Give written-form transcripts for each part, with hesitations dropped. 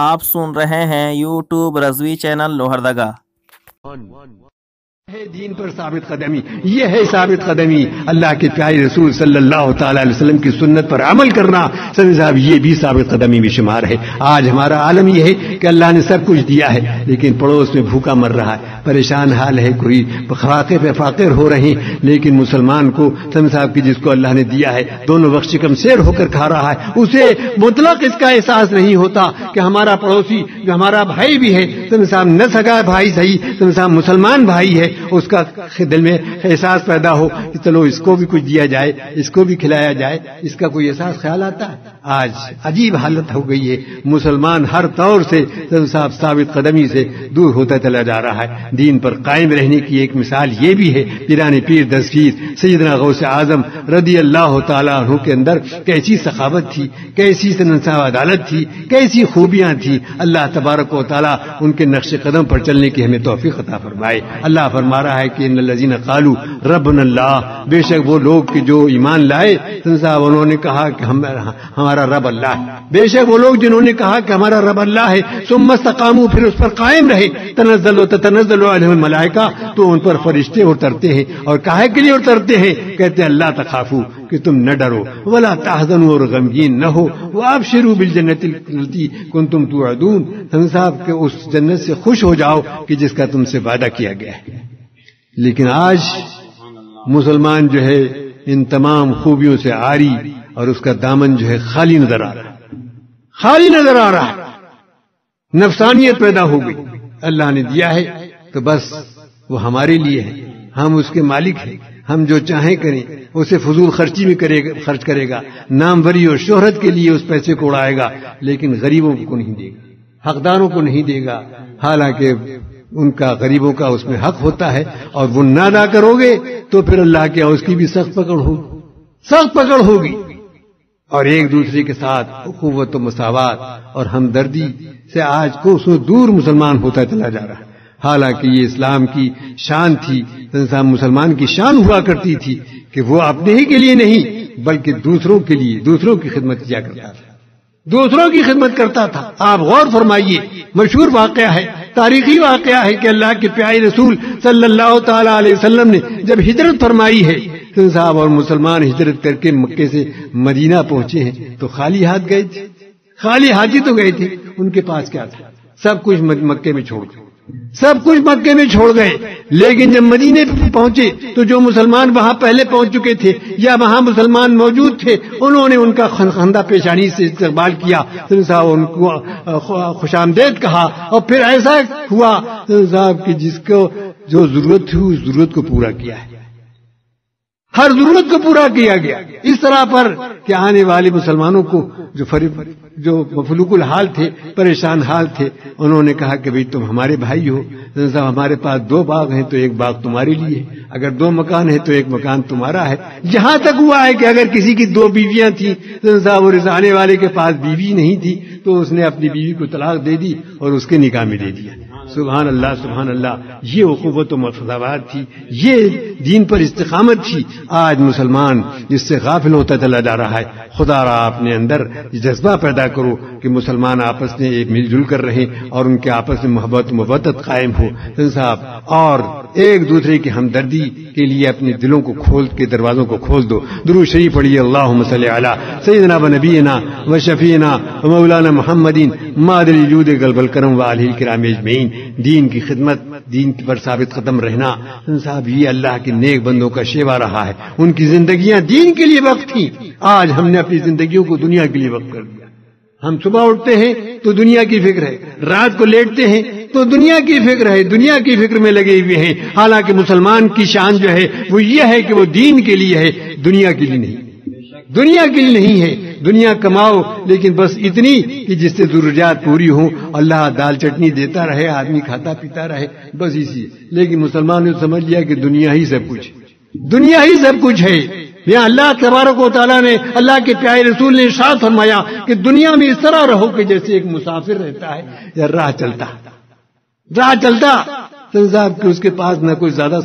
آپ سن رہے ہیں یوٹیوب رضوی چینل لوہردگا۔ ہے دین پر ثابت قدمی، یہ ہے ثابت قدمی اللہ کے پیارے رسول صلی اللہ تعالی علیہ وسلم کی سنت پر عمل کرنا۔ سمی صاحب یہ بھی ثابت قدمی میں شمار ہے۔ آج ہمارا عالم یہ ہے کہ اللہ نے سب کچھ دیا ہے لیکن پڑوس میں بھوکا مر رہا ہے، پریشان حال ہے، کوئی فاقے پہ فاقر ہو رہے ہیں، لیکن مسلمان کو سمی صاحب کی جس کو اللہ نے دیا ہے دونوں وقت شکم سیر ہو کر کھا رہا ہے، اسے مطلق اس کا احساس نہیں ہوتا کہ ہمارا پڑوسی جو ہمارا بھائی بھی ہے، سمی صاحب نہ سگا بھائی صحیح، سمی صاحب مسلمان بھائی ہے، اس کا دل میں احساس پیدا ہو کہ چلو اس کو بھی کچھ دیا جائے، اس کو بھی کھلایا جائے، اس کا کوئی احساس خیال آتا ہے؟ آج عجیب حالت ہو گئی ہے، مسلمان ہر طور سے صاحب ثابت قدمی سے دور ہوتا چلا جا رہا ہے۔ دین پر قائم رہنے کی ایک مثال یہ بھی ہے، پیران پیر دستگیر سیدنا غوث اعظم رضی اللہ تعالیٰ عنہ کے اندر کیسی سخاوت تھی، کیسی انصاف عدالت تھی، کیسی خوبیاں تھی۔ اللہ تبارک و تعالیٰ ان کے نقش قدم پر چلنے کی ہمیں توفیق عطا فرمائے۔ اللہ فرما رہا ہے کہ ان الذین قالوا ربنا اللہ، بے شک وہ لوگ کہ جو ایمان لائے صاحب انہوں نے کہا کہ ہمارا رب اللہ ہے، بے شک وہ لوگ جنہوں نے کہا کہ ہمارا رب اللہ ہے، ثم استقاموا پھر اس پر قائم رہے، تنزل علیہم الملائکہ تو ان پر فرشتے اترتے ہیں، اور کاہے کے لیے اترتے ہیں؟ کہتے ہیں اللہ تخافوا کہ تم نہ ڈرو، ولا تحزنوا اور غمگین نہ ہو، وابشروا بالجنۃ التی کنتم توعدون، صاحب کہ اس جنت سے خوش ہو جاؤ کہ جس کا تم سے وعدہ کیا گیا ہے۔ لیکن آج مسلمان جو ہے ان تمام خوبیوں سے عاری اور اس کا دامن جو ہے خالی نظر آ رہا ہے، خالی نظر آ رہا ہے، نفسانیت پیدا ہو گئی۔ اللہ نے دیا ہے تو بس وہ ہمارے لیے ہے، ہم اس کے مالک ہیں، ہم جو چاہیں کریں، اسے فضول خرچی میں خرچ کرے گا، ناموری اور شہرت کے لیے اس پیسے کو اڑائے گا، لیکن غریبوں کو نہیں دے گا، حقداروں کو نہیں دے گا، حالانکہ ان کا غریبوں کا اس میں حق ہوتا ہے، اور وہ نہ ادا کرو گے تو پھر اللہ کے اس کی بھی سخت پکڑ ہوگی، سخت پکڑ ہوگی۔ اور ایک دوسرے کے ساتھ اخوت و مساوات اور ہمدردی سے آج کوسوں دور مسلمان ہوتا چلا جا رہا ہے، حالانکہ یہ اسلام کی شان تھی، مسلمان کی شان ہوا کرتی تھی کہ وہ اپنے ہی کے لیے نہیں بلکہ دوسروں کے لیے، دوسروں کی خدمت کیا کرتا تھا، دوسروں کی خدمت کرتا تھا۔ آپ غور فرمائیے، مشہور واقعہ ہے، تاریخی واقعہ ہے کہ اللہ کے پیارے رسول صلی اللہ تعالی علیہ وسلم نے جب ہجرت فرمائی ہے صاحب اور مسلمان ہجرت کر کے مکے سے مدینہ پہنچے ہیں تو خالی ہاتھ گئے تھے، خالی ہاتھی تو گئے تھے، ان کے پاس کیا تھا؟ سب کچھ مکے میں چھوڑ گئے، سب کچھ مکے میں چھوڑ گئے۔ لیکن جب مدینے پہنچے تو جو مسلمان وہاں پہلے پہنچ چکے تھے یا وہاں مسلمان موجود تھے، انہوں نے ان کا خندہ پیشانی سے استقبال کیا، ان کو خوش آمدید کہا، اور پھر ایسا ہوا صاحب کہ جس کو جو ضرورت تھی اس ضرورت کو پورا کیا ہے، ہر ضرورت کو پورا کیا گیا۔ اس طرح پر کہ آنے والے مسلمانوں کو جو مفلوق الحال تھے، پریشان حال تھے، انہوں نے کہا کہ بھئی تم ہمارے بھائی ہو، ہمارے پاس 2 باغ ہیں تو ایک باغ تمہارے لیے، اگر 2 مکان ہیں تو ایک مکان تمہارا ہے۔ یہاں تک ہوا ہے کہ اگر کسی کی 2 بیویاں تھیں اور اس آنے والے کے پاس بیوی نہیں تھی تو اس نے اپنی بیوی کو طلاق دے دی اور اس کے نکاح میں دے دیا۔ سبحان اللہ سبحان اللہ، یہ اخوت و مساوات تھی، یہ دین پر استقامت تھی۔ آج مسلمان جس سے غافل ہوتا چلا جا رہا ہے۔ خدا را اپنے اندر یہ جذبہ پیدا کرو کہ مسلمان آپس میں مل جل کر رہیں اور ان کے آپس میں محبت و مودت قائم ہو صاحب، اور ایک دوسرے کی ہمدردی کے لیے اپنے دلوں کو کھول کے دروازوں کو کھول دو۔ درود شریف پڑھیے، اللہم صلی علی سیدنا و نبینا و شفینا و مولانا محمد مادر الجود قلب الکرم و آلہ الکرام اجمعین۔ دین کی خدمت، دین پر ثابت قدم رہنا صاحب یہ اللہ کے نیک بندوں کا شیوا رہا ہے، ان کی زندگیاں دین کے لیے وقف تھیں۔ آج ہم نے اپنی زندگیوں کو دنیا کے لیے وقف کر دیا۔ ہم صبح اٹھتے ہیں تو دنیا کی فکر ہے، رات کو لیٹتے ہیں تو دنیا کی فکر ہے، دنیا کی فکر میں لگے ہوئے ہیں، حالانکہ مسلمان کی شان جو ہے وہ یہ ہے کہ وہ دین کے لیے ہے، دنیا کے لیے نہیں، دنیا کے لیے نہیں ہے۔ دنیا کماؤ لیکن بس اتنی کہ جس سے ضروریات پوری ہوں، اللہ دال چٹنی دیتا رہے، آدمی کھاتا پیتا رہے، بس اسی۔ لیکن مسلمان نے سمجھ لیا کہ دنیا ہی سب کچھ، دنیا ہی سب کچھ ہے۔ یہاں اللہ تبارک و تعالیٰ نے، اللہ کے پیارے رسول نے ارشاد فرمایا کہ دنیا میں اس طرح رہو کہ جیسے ایک مسافر رہتا ہے یا راہ چلتا، صاحب کہ اس کے پاس نہ کوئی زیادہ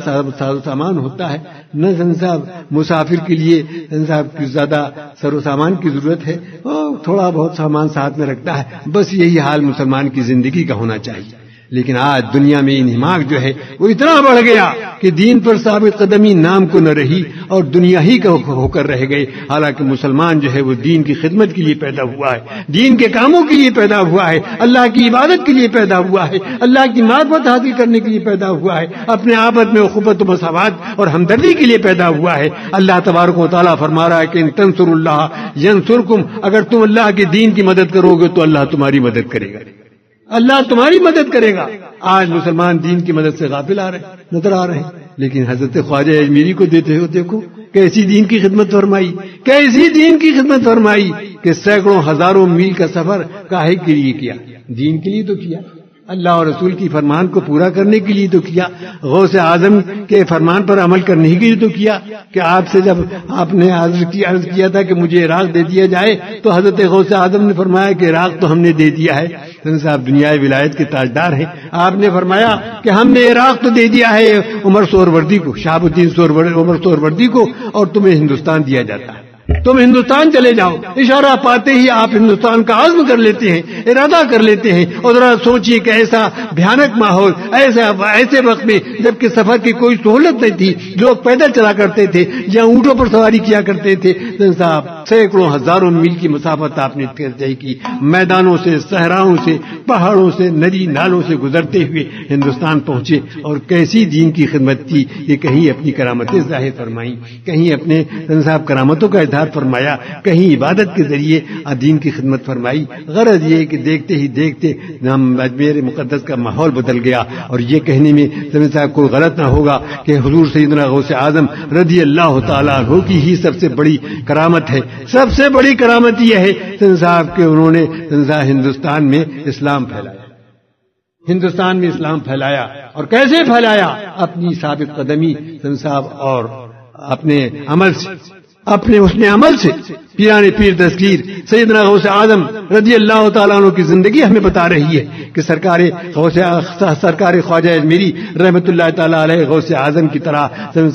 سامان ہوتا ہے، نہ صاحب مسافر کے لیے صاحب کی زیادہ سر و سامان کی ضرورت ہے، تھوڑا بہت سامان ساتھ میں رکھتا ہے، بس یہی حال مسلمان کی زندگی کا ہونا چاہیے۔ لیکن آج دنیا میں انہماک جو ہے وہ اتنا بڑھ گیا کہ دین پر ثابت قدمی نام کو نہ رہی اور دنیا ہی کا ہو کر رہ گئے، حالانکہ مسلمان جو ہے وہ دین کی خدمت کے لیے پیدا ہوا ہے، دین کے کاموں کے لیے پیدا ہوا ہے، اللہ کی عبادت کے لیے پیدا ہوا ہے، اللہ کی معرفت حاصل کرنے کے لیے پیدا ہوا ہے، اپنے آپس میں اخوت و مساوات اور ہمدردی کے لیے پیدا ہوا ہے۔ اللہ تبارک و تعالیٰ فرما رہا ہے کہ ان تنصروا اللہ ینصرکم، اگر تم اللہ کے دین کی مدد کرو گے تو اللہ تمہاری مدد کرے گا، اللہ تمہاری مدد کرے گا۔ آج مسلمان دین کی مدد سے غافل نظر آ رہے ہیں، لیکن حضرت خواجہ اجمیری کو دیتے ہو دیکھو کیسی دین کی خدمت فرمائی، کیسی دین کی خدمت فرمائی کہ سینکڑوں ہزاروں میل کا سفر کاہے کے لیے کیا؟ دین کے لیے تو کیا، اللہ اور رسول کی فرمان کو پورا کرنے کے لیے تو کیا، غوث اعظم کے فرمان پر عمل کرنے کے لیے تو کیا کہ آپ سے جب آپ نے عرض کیا تھا کہ مجھے عراق دے دیا جائے تو حضرت غوث اعظم نے فرمایا کہ عراق تو ہم نے دے دیا ہے، صاحب دنیائے ولایت کے تاجدار ہیں، آپ نے فرمایا کہ ہم نے عراق تو دے دیا ہے عمر سہروردی کو، شہاب الدین عمر سہروردی کو، اور تمہیں ہندوستان دیا جاتا ہے، تم ہندوستان چلے جاؤ۔ اشارہ پاتے ہی آپ ہندوستان کا عزم کر لیتے ہیں، ارادہ کر لیتے ہیں، اور ذرا سوچئے کہ ایسا بھیانک ماحول، ایسے وقت میں جبکہ سفر کی کوئی سہولت نہیں تھی، لوگ پیدل چلا کرتے تھے یا اونٹوں پر سواری کیا کرتے تھے، صاحب سینکڑوں ہزاروں میل کی مسافت آپ نے طے کی، میدانوں سے، صحراؤں سے، پہاڑوں سے، ندی نالوں سے گزرتے ہوئے ہندوستان پہنچے، اور کیسی دین کی خدمت کی، یہ کہیں اپنی کرامتیں ظاہر فرمائیں، کہیں اپنے صاحب کرامتوں کا اظہار فرمایا، کہیں عبادت کے ذریعے دین کی خدمت فرمائی۔ غرض یہ کہ دیکھتے ہی دیکھتے اجمیر مقدس کا ماحول بدل گیا، اور یہ کہنے میں صاحب کوئی غلط نہ ہوگا کہ حضور سیدنا غوث اعظم رضی اللہ تعالیٰ عنہ کی ہی سب سے بڑی کرامت ہے، سب سے بڑی کرامت یہ ہے صاحب کہ انہوں نے ہندوستان میں اسلام پھیلایا، ہندوستان میں اسلام پھیلایا، اور کیسے پھیلایا؟ اپنی ثابت قدمی صاحب اور اپنے عمل سے، اپنے اس نے عمل سے۔ پیران پیر دستگیر سیدنا غوث اعظم رضی اللہ تعالیٰ عنہ کی زندگی ہمیں بتا رہی ہے کہ سرکار خواجہ اجمیری رحمت اللہ تعالیٰ علیہ غوث اعظم کی طرح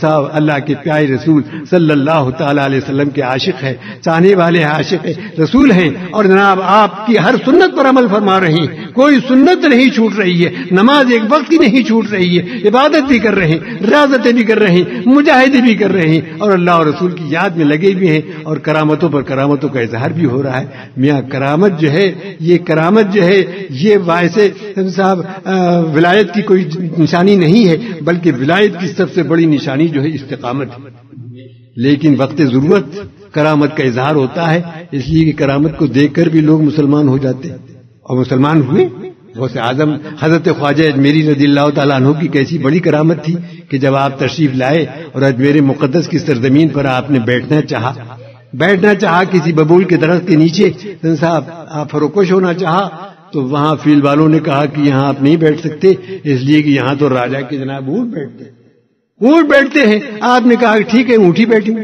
صاحب اللہ کے پیارے رسول صلی اللہ تعالیٰ علیہ وسلم کے عاشق ہے، چاہنے والے عاشق رسول ہیں، اور جناب آپ کی ہر سنت پر عمل فرما رہے ہیں، کوئی سنت نہیں چھوٹ رہی ہے، نماز ایک وقت کی نہیں چھوٹ رہی ہے، عبادت بھی کر رہے ہیں، ریاضتیں بھی کر رہے ہیں، مجاہدے بھی کر رہے ہیں، اور اللہ اور رسول کی یاد میں لگے بھی ہیں، اور کرامتوں پر کرامتوں کا اظہار بھی ہو رہا ہے۔ میاں کرامت جو ہے، یہ کرامت جو ہے، یہ ویسے صاحب ولایت کی کوئی نشانی نہیں ہے، بلکہ ولایت کی سب سے بڑی نشانی جو ہے استقامت ہے۔ لیکن وقت ضرورت کرامت کا اظہار ہوتا ہے، اس لیے کہ کرامت کو دیکھ کر بھی لوگ مسلمان ہو جاتے ہیں، اور مسلمان ہوئے۔ غوث اعظم حضرت خواجہ اجمیری رضی اللہ تعالیٰ عنہ کی کیسی بڑی کرامت تھی کہ جب آپ تشریف لائے اور اجمیر مقدس کی سرزمین پر آپ نے بیٹھنا چاہا کسی ببول کے درخت کے نیچے، صاحب آپ فروکش ہونا چاہا، تو وہاں فیل والوں نے کہا کہ یہاں آپ نہیں بیٹھ سکتے، اس لیے کہ یہاں تو راجا کے جناب اونٹ بیٹھتے ہیں۔ آپ نے کہا کہ ٹھیک ہے اونٹ ہی بیٹھیں،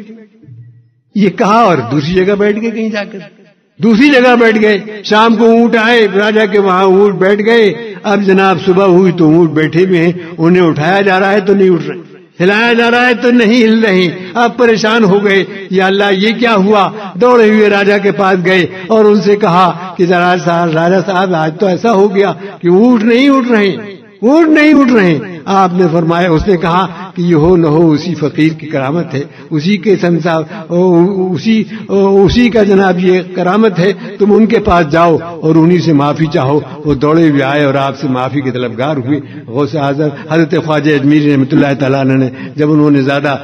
یہ کہا اور دوسری جگہ بیٹھ گئے، کہیں جا کر دوسری جگہ بیٹھ گئے۔ شام کو اونٹ آئے راجا کے وہاں، اونٹ بیٹھ گئے۔ اب جناب صبح ہوئی تو اونٹ بیٹھے ہوئے ہیں، انہیں اٹھایا جا رہا ہے تو نہیں اٹھ رہے، ہلایا جا رہا ہے تو نہیں ہل رہے۔ اب پریشان ہو گئے، یا اللہ یہ کیا ہوا؟ دوڑے ہوئے راجا کے پاس گئے اور ان سے کہا کہ راجا صاحب آج تو ایسا ہو گیا کہ اونٹ نہیں اٹھ رہے۔ آپ نے فرمایا، اس نے کہا کہ یہ ہو نہ ہو اسی فقیر کی کرامت ہے، اسی کے اسی کا جناب یہ کرامت ہے، تم ان کے پاس جاؤ اور انہی سے معافی چاہو۔ وہ دوڑے ہوئے آئے اور آپ سے معافی کے طلبگار ہوئے۔ غوث اعظم حضرت خواجہ اجمیری رحمۃ اللہ تعالیٰ عنہ نے جب انہوں نے زیادہ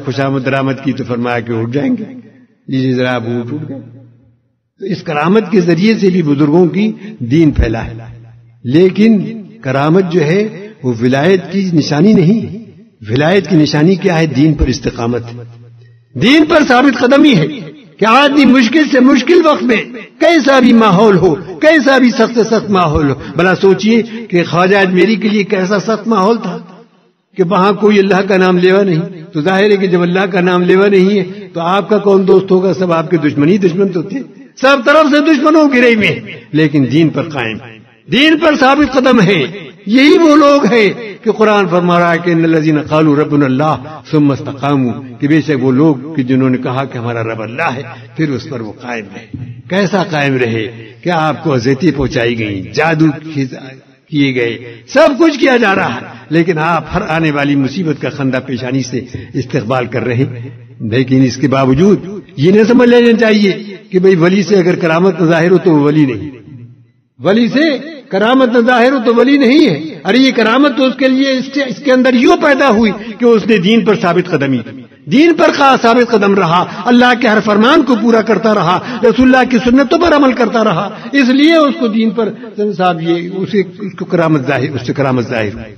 خوشامد درآمد کی تو فرمایا کہ اٹھ جائیں گے، لیجیے ذرا آپ اٹھ گئے۔ تو اس کرامت کے ذریعے سے بھی بزرگوں کی دین پھیلا ہے، لیکن کرامت جو ہے وہ ولایت کی نشانی نہیں۔ ولایت کی نشانی کیا ہے؟ دین پر استقامت، دین پر ثابت قدمی ہے کہ آدمی مشکل سے مشکل وقت میں کیسا بھی ماحول ہو، کیسا بھی سخت سے سخت ماحول ہو۔ بھلا سوچئے کہ خواجہ اجمیری کے لیے کیسا سخت ماحول تھا کہ وہاں کوئی اللہ کا نام لیوا نہیں۔ تو ظاہر ہے کہ جب اللہ کا نام لیوا نہیں ہے تو آپ کا کون دوست ہوگا؟ سب آپ کے دشمن تو تھے، سب طرف سے دشمنوں گرے میں، لیکن دین پر قائم، دین پر ثابت قدم ہے۔ یہی وہ لوگ ہیں کہ قرآن فرما رہا ہے کہ ان الذین قالوا ربنا اللہ ثم استقاموا، کہ بے شک وہ لوگ کہ جنہوں نے کہا کہ ہمارا رب اللہ ہے پھر اس پر وہ قائم رہے۔ کیسا قائم رہے کہ آپ کو اذیتیں پہنچائی گئیں، جادو کیے گئے، سب کچھ کیا جا رہا ہے، لیکن آپ ہر آنے والی مصیبت کا خندہ پیشانی سے استقبال کر رہے ہیں۔ لیکن اس کے باوجود یہ نہ سمجھ لینا چاہیے کہ بھئی ولی سے اگر کرامت نہ ظاہر ہو تو وہ ولی نہیں، ولی سے کرامت نہ ظاہر ہو تو ولی نہیں ہے۔ ارے یہ کرامت تو اس کے لیے اس کے اندر یوں پیدا ہوئی کہ اس نے دین پر ثابت قدمی کی، دین پر ثابت قدم رہا، اللہ کے ہر فرمان کو پورا کرتا رہا، رسول اللہ کی سنتوں پر عمل کرتا رہا، اس لیے اس کو دین پر صاحب یہ اس کو کرامت ظاہر، اس سے کرامت ظاہر ہوئی۔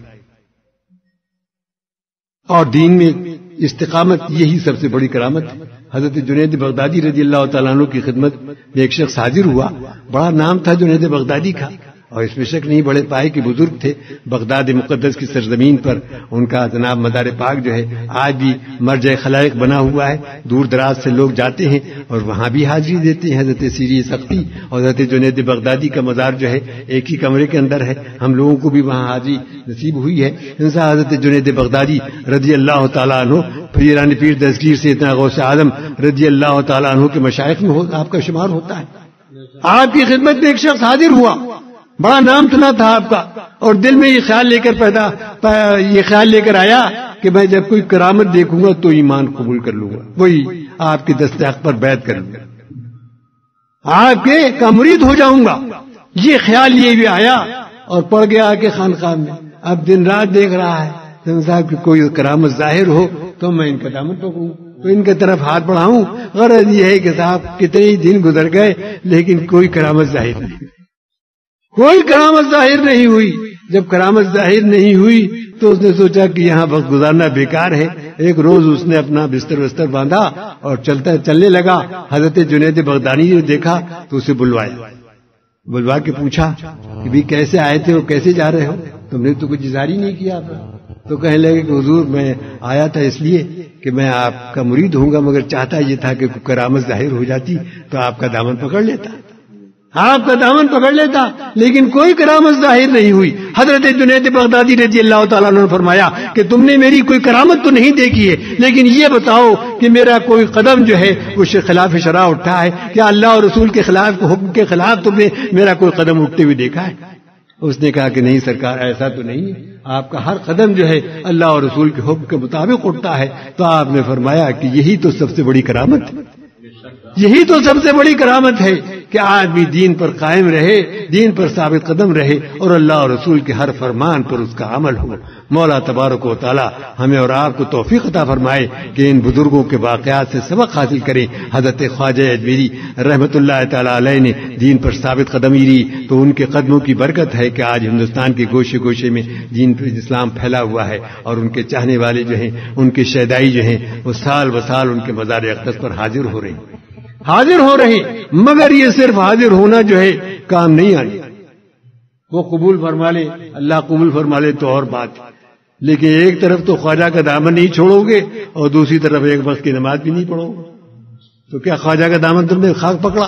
اور دین میں استقامت یہی سب سے بڑی کرامت ہے۔ حضرت جنید بغدادی رضی اللہ تعالیٰ عنہ کی خدمت میں ایک شخص حاضر ہوا، بڑا نام تھا جنید بغدادی کا، اور اس میں شک نہیں بڑے پائے کے بزرگ تھے۔ بغداد مقدس کی سرزمین پر ان کا جناب مدار پاک جو ہے آج بھی مرجع خلائق بنا ہوا ہے، دور دراز سے لوگ جاتے ہیں اور وہاں بھی حاضری دیتے ہیں۔ حضرت سیری سختی اور حضرت جنید بغدادی کا مزار جو ہے ایک ہی کمرے کے اندر ہے، ہم لوگوں کو بھی وہاں حاضری نصیب ہوئی ہے۔ انسان حضرت جنید بغدادی رضی اللہ تعالیٰ عنہ پیران پیر دستگیر سے اتنا غوث اعظم رضی اللہ تعالیٰ عنہ کے مشائخ میں آپ کا شمار ہوتا ہے۔ آپ کی خدمت میں ایک شخص حاضر ہوا، بڑا نام سنا تھا آپ کا، اور دل میں یہ خیال لے کر آیا کہ میں جب کوئی کرامت دیکھوں گا تو ایمان قبول کر لوں گا، وہی آپ کے دست حق پر بیعت کر لوں گا، آپ کے کا مرید ہو جاؤں گا۔ یہ خیال یہ بھی آیا اور پڑ گیا آ کے خانقاہ میں۔ اب دن رات دیکھ رہا ہے صاحب کہ کوئی کرامت ظاہر ہو تو میں ان کا دامن پکڑوں، تو ان کی طرف ہاتھ بڑھاؤں۔ غرض یہ ہے کہ صاحب کتنے ہی دن گزر گئے لیکن کوئی کرامت ظاہر نہیں، کوئی کرامت ظاہر نہیں ہوئی۔ جب کرامت ظاہر نہیں ہوئی تو اس نے سوچا کہ یہاں وقت گزارنا بیکار ہے۔ ایک روز اس نے اپنا بستر باندھا اور چلنے لگا۔ حضرت جنید بغدادی نے دیکھا تو اسے بلوا کے پوچھا کہ بھی کیسے آئے تھے اور کیسے جا رہے ہو، تم نے تو کچھ اظہار ہی نہیں کیا۔ تو کہنے لگے کہ حضور میں آیا تھا اس لیے کہ میں آپ کا مرید ہوں گا، مگر چاہتا یہ تھا کہ کرامت ظاہر ہو جاتی تو آپ کا دامن پکڑ لیتا، آپ کا دامن پکڑ لیتا، لیکن کوئی کرامت ظاہر نہیں ہوئی۔ حضرت جنید بغدادی رضی اللہ تعالیٰ عنہ نے فرمایا کہ تم نے میری کوئی کرامت تو نہیں دیکھی ہے، لیکن یہ بتاؤ کہ میرا کوئی قدم جو ہے وہ خلاف شرع اٹھا ہے، کیا اللہ اور رسول کے خلاف، حکم کے خلاف تم نے میرا کوئی قدم اٹھتے ہوئے دیکھا ہے؟ اس نے کہا کہ نہیں سرکار، ایسا تو نہیں ہے، آپ کا ہر قدم جو ہے اللہ اور رسول کے حکم کے مطابق اٹھتا ہے۔ تو آپ نے فرمایا کہ یہی تو سب سے بڑی کرامت ہے، یہی تو سب سے بڑی کرامت ہے کہ آدمی دین پر قائم رہے، دین پر ثابت قدم رہے اور اللہ اور رسول کے ہر فرمان پر اس کا عمل ہو۔ مولا تبارک و تعالی ہمیں اور آپ کو توفیق عطا فرمائے کہ ان بزرگوں کے واقعات سے سبق حاصل کریں۔ حضرت خواجہ اجمیری رحمت اللہ تعالی علیہ نے دین پر ثابت قدمی لی تو ان کے قدموں کی برکت ہے کہ آج ہندوستان کے گوشے گوشے میں دین پر اسلام پھیلا ہوا ہے، اور ان کے چاہنے والے جو ہیں، ان کے شیدائی جو ہیں، وہ سال بسال ان کے مزار اقدس پر حاضر ہو رہے ہیں۔ مگر یہ صرف حاضر ہونا جو ہے کام نہیں آنے، وہ قبول فرما لے، اللہ قبول فرما لے تو اور بات، لیکن ایک طرف تو خواجہ کا دامن نہیں چھوڑو گے اور دوسری طرف ایک وقت کی نماز بھی نہیں پڑھو گے، تو کیا خواجہ کا دامن تم نے خاک پکڑا؟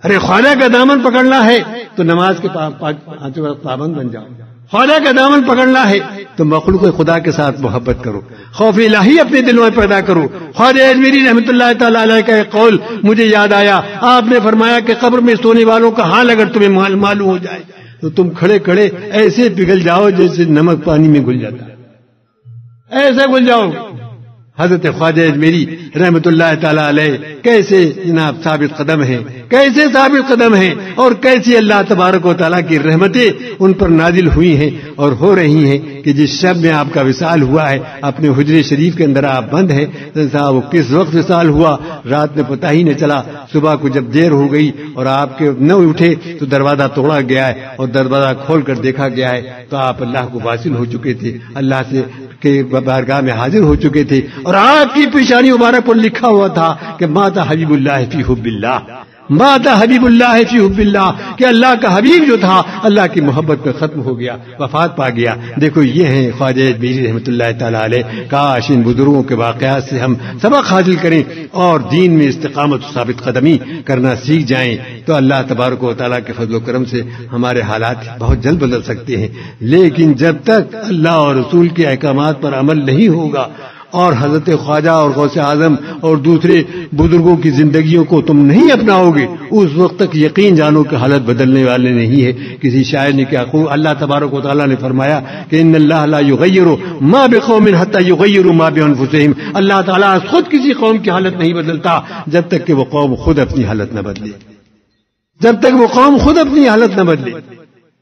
ارے خواجہ کا دامن پکڑنا ہے تو نماز کے پابند بن جاؤ، خواجہ کا دامن پکڑنا ہے تو مخلوق خدا کے ساتھ محبت کرو، خوف الہی اپنے دلوں میں پیدا کرو۔ خواجہ اجمیری رحمۃ اللہ تعالی علیہ کا ایک قول مجھے یاد آیا، آپ نے فرمایا کہ قبر میں سونے والوں کا حال اگر تمہیں معلوم ہو جائے تو تم کھڑے کھڑے ایسے پگھل جاؤ جیسے نمک پانی میں گھل جاتا ہے، ایسے گھل جاؤ۔ حضرت خواجہ اجمیری رحمۃ اللہ تعالی علیہ کیسے جناب ثابت قدم ہیں، کیسے ثابت قدم ہیں، اور کیسی اللہ تبارک و تعالیٰ کی رحمتیں ان پر نازل ہوئی ہیں اور ہو رہی ہیں کہ جس شب میں آپ کا وصال ہوا ہے، اپنے حجرے شریف کے اندر آپ بند ہیں، صاحب وہ کس وقت وصال ہوا رات میں پتہ ہی نہیں چلا۔ صبح کو جب دیر ہو گئی اور آپ کے نہ اٹھے تو دروازہ توڑا گیا ہے اور دروازہ کھول کر دیکھا گیا ہے تو آپ اللہ کو واصل ہو چکے تھے، اللہ سے کے بارگاہ میں حاضر ہو چکے تھے، اور آپ کی پیشانی مبارک پر لکھا ہوا تھا کہ مات حبیب اللہ فی حب اللہ، مات حبیب اللہ فی حب اللہ کہ اللہ کا حبیب جو تھا اللہ کی محبت میں ختم ہو گیا، وفات پا گیا۔ دیکھو یہ ہیں خواجہ بیری رحمۃ اللہ تعالی علیہ۔ کاش ان بزرگوں کے واقعات سے ہم سبق حاصل کریں اور دین میں استقامت و ثابت قدمی کرنا سیکھ جائیں، تو اللہ تبارک و تعالیٰ کے فضل و کرم سے ہمارے حالات بہت جلد بدل سکتے ہیں۔ لیکن جب تک اللہ اور رسول کے احکامات پر عمل نہیں ہوگا اور حضرت خواجہ اور غوث اعظم اور دوسرے بزرگوں کی زندگیوں کو تم نہیں اپناؤ گے، اس وقت تک یقین جانو کہ حالت بدلنے والے نہیں ہے۔ کسی شاعر نے کیا خوب اللہ تبارک و تعالیٰ نے فرمایا کہ ان اللہ لا یغیر ما بقوم حتی یغیروا ما بانفسہم، اللہ تعالیٰ خود کسی قوم کی حالت نہیں بدلتا جب تک کہ وہ قوم خود اپنی حالت نہ بدلے، جب تک وہ قوم خود اپنی حالت نہ بدلے۔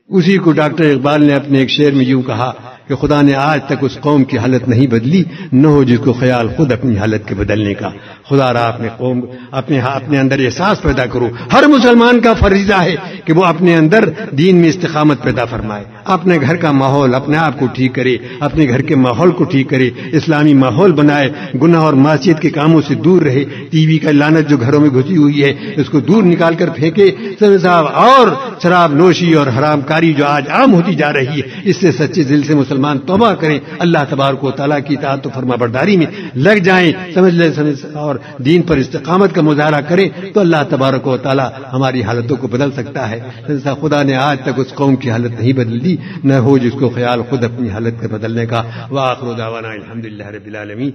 اسی کو ڈاکٹر اقبال نے اپنے ایک شعر میں یوں کہا کہ خدا نے آج تک اس قوم کی حالت نہیں بدلی، نہ ہو جس کو خیال خود اپنی حالت کے بدلنے کا۔ خدا را اپنے قوم اپنے اندر احساس پیدا کرو۔ ہر مسلمان کا فریضہ ہے کہ وہ اپنے اندر دین میں استقامت پیدا فرمائے، اپنے گھر کا ماحول اپنے آپ کو ٹھیک کرے، اپنے گھر کے ماحول کو ٹھیک کرے، اسلامی ماحول بنائے، گناہ اور معصیت کے کاموں سے دور رہے، ٹی وی کا لعنت جو گھروں میں گھسی ہوئی ہے اس کو دور نکال کر پھینکے صاحب، اور شراب نوشی اور حرام کاری جو آج عام ہوتی جا رہی ہے اس سے سچے دل سے مسلمان توبہ کریں، اللہ تبارک و تعالیٰ کی اطاعت و فرما برداری میں لگ جائیں، سمجھ لیں اور دین پر استقامت کا مظاہرہ کریں، تو اللہ تبارک و تعالیٰ ہماری حالتوں کو بدل سکتا ہے۔ خدا نے آج تک اس قوم کی حالت نہیں بدلی، نہ ہو جس کو خیال خود اپنی حالت کے بدلنے کا۔ وآخر دعوانا الحمدللہ رب العالمین۔